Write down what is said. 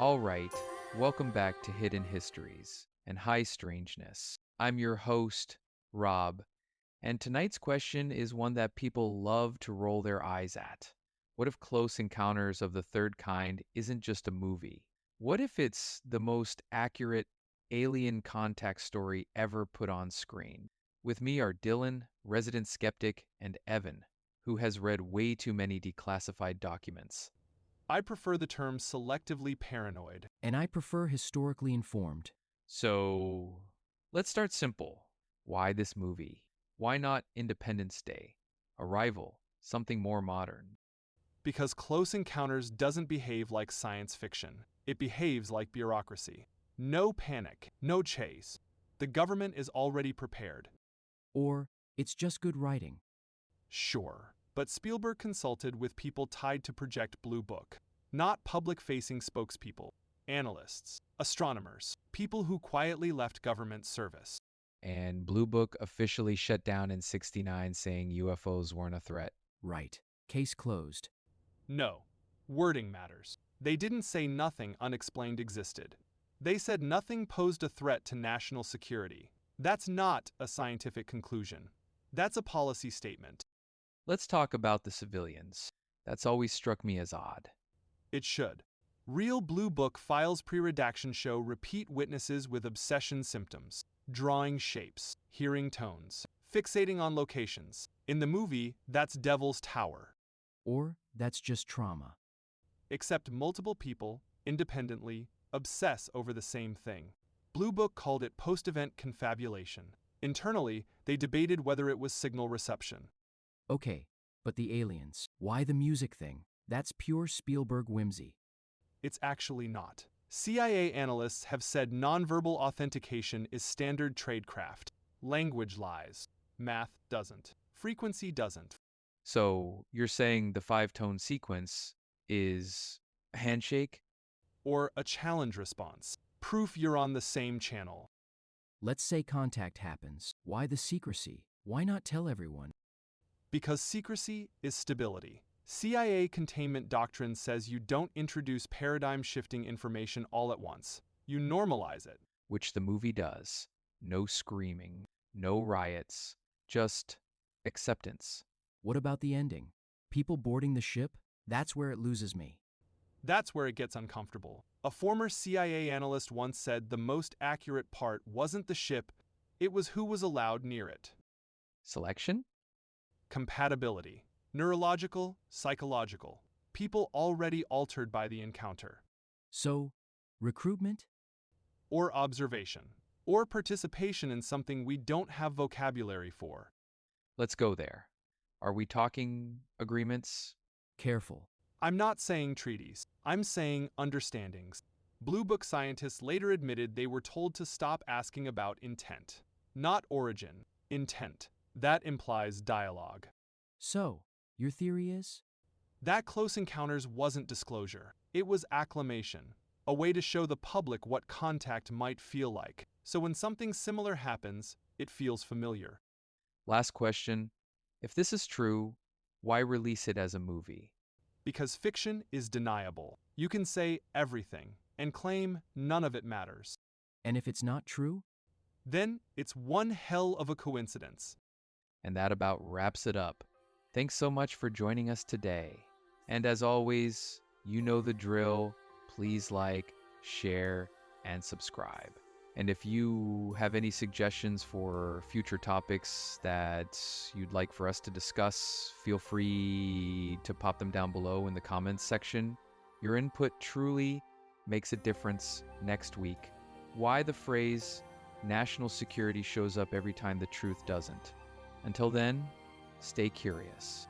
All right, welcome back to Hidden Histories and High Strangeness. I'm your host, Rob, and tonight's question is one that people love to roll their eyes at. What if Close Encounters of the Third Kind isn't just a movie? What if it's the most accurate alien contact story ever put on screen? With me are Dylan, resident skeptic, and Evan, who has read way too many declassified documents. I prefer the term selectively paranoid. And I prefer historically informed. So, let's start simple. Why this movie? Why not Independence Day? Arrival? Something more modern. Because Close Encounters doesn't behave like science fiction. It behaves like bureaucracy. No panic, no chase. The government is already prepared. Or, it's just good writing. Sure, but Spielberg consulted with people tied to Project Blue Book, not public-facing spokespeople, analysts, astronomers, people who quietly left government service. And Blue Book officially shut down in '69 saying UFOs weren't a threat. Right. Case closed. No, wording matters. They didn't say nothing unexplained existed. They said nothing posed a threat to national security. That's not a scientific conclusion. That's a policy statement. Let's talk about the civilians. That's always struck me as odd. It should. Real Blue Book files pre-redaction show repeat witnesses with obsession symptoms, drawing shapes, hearing tones, fixating on locations. In the movie, that's Devil's Tower. Or, that's just trauma. Except multiple people, independently, obsess over the same thing. Blue Book called it post-event confabulation. Internally, they debated whether it was signal reception. Okay, but the aliens. Why the music thing? That's pure Spielberg whimsy. It's actually not. CIA analysts have said nonverbal authentication is standard tradecraft. Language lies. Math doesn't. Frequency doesn't. So, you're saying the five-tone sequence is a handshake? Or a challenge response. Proof you're on the same channel. Let's say contact happens. Why the secrecy? Why not tell everyone? Because secrecy is stability. CIA containment doctrine says you don't introduce paradigm-shifting information all at once. You normalize it. Which the movie does. No screaming, no riots, just acceptance. What about the ending? People boarding the ship? That's where it loses me. That's where it gets uncomfortable. A former CIA analyst once said the most accurate part wasn't the ship, it was who was allowed near it. Selection? Compatibility. Neurological, psychological. People already altered by the encounter. So, recruitment? Or observation. Or participation in something we don't have vocabulary for. Let's go there. Are we talking agreements? Careful. I'm not saying treaties. I'm saying understandings. Blue Book scientists later admitted they were told to stop asking about intent. Not origin. Intent. That implies dialogue. So, your theory is? That Close Encounters wasn't disclosure. It was acclamation. A way to show the public what contact might feel like. So when something similar happens, it feels familiar. Last question. If this is true, why release it as a movie? Because fiction is deniable. You can say everything and claim none of it matters. And if it's not true? Then it's one hell of a coincidence. And that about wraps it up. Thanks so much for joining us today. And as always, you know the drill. Please like, share, and subscribe. And if you have any suggestions for future topics that you'd like for us to discuss, feel free to pop them down below in the comments section. Your input truly makes a difference next week. Why the phrase national security shows up every time the truth doesn't. Until then, stay curious.